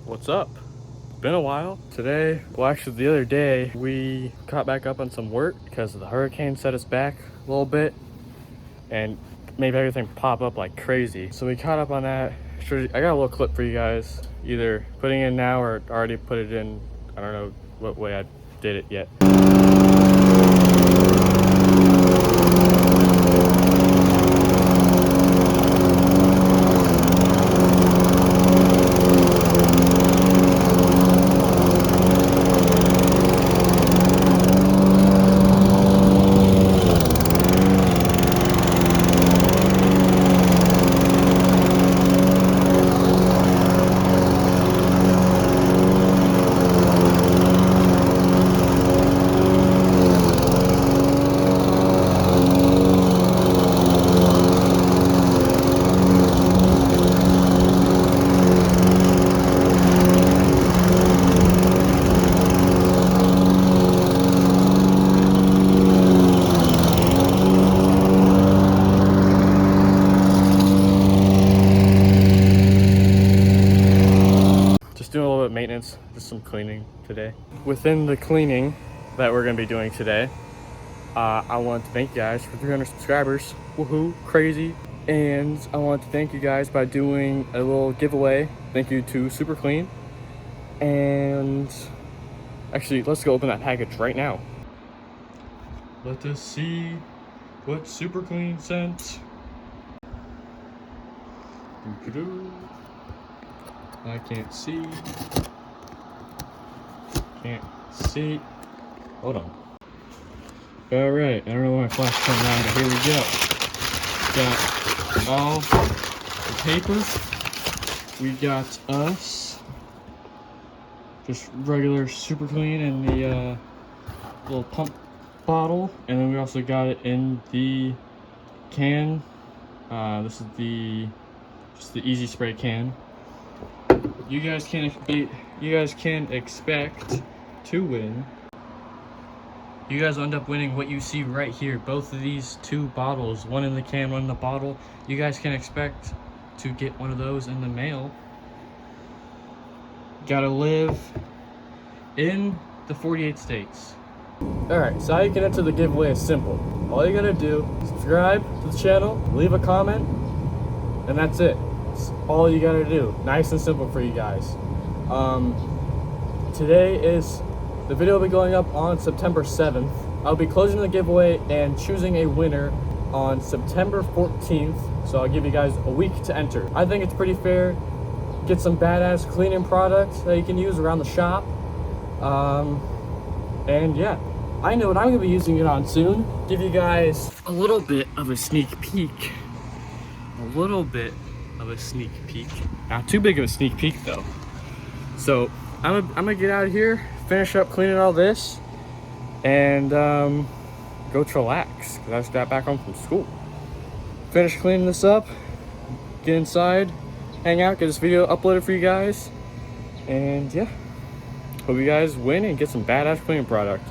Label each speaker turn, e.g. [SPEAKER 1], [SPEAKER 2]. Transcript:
[SPEAKER 1] What's up? Been a while. Today, well actually the other day, we caught back up on some work because the hurricane set us back a little bit and made everything pop up like crazy. So we caught up on that. I got a little clip for you guys, either putting in now or already put it in. I don't know what way I did it yet. Doing a little bit of maintenance, just some cleaning today. Within the cleaning that we're gonna be doing today, I want to thank you guys for 300 subscribers. Woohoo, crazy. And I want to thank you guys by doing a little giveaway. Thank you to Super Clean. And actually, let's go open that package right now. Let us see what Super Clean sent. Doo-doo-doo. I can't see. Can't see. Hold on. Alright, I don't know why my flash turned on, but here we go. Got all the paper. We got us. Just regular Super Clean in the little pump bottle. And then we also got it in the can. This is just the Easy Spray can. You guys can expect to win. You guys end up winning what you see right here. Both of these two bottles, one in the can, one in the bottle. You guys can expect to get one of those in the mail. Gotta live in the 48 states. Alright, so how you can enter the giveaway is simple. All you gotta do is subscribe to the channel, leave a comment, and that's it. That's all you gotta do. Nice and simple for you guys. Today is, the video will be going up on September 7th. I'll be closing the giveaway and choosing a winner on September 14th. So I'll give you guys a week to enter. I think it's pretty fair. Get some badass cleaning products that you can use around the shop. And yeah, I know what I'm gonna be using it on soon. Give you guys a little bit of a sneak peek. A little bit of a sneak peek. Not too big of a sneak peek though. So I'm gonna get out of here, finish up cleaning all this, and go chillax, because I just got back home from school. Finish cleaning this up, get inside, hang out, get this video uploaded for you guys, and yeah, hope you guys win and get some badass cleaning product.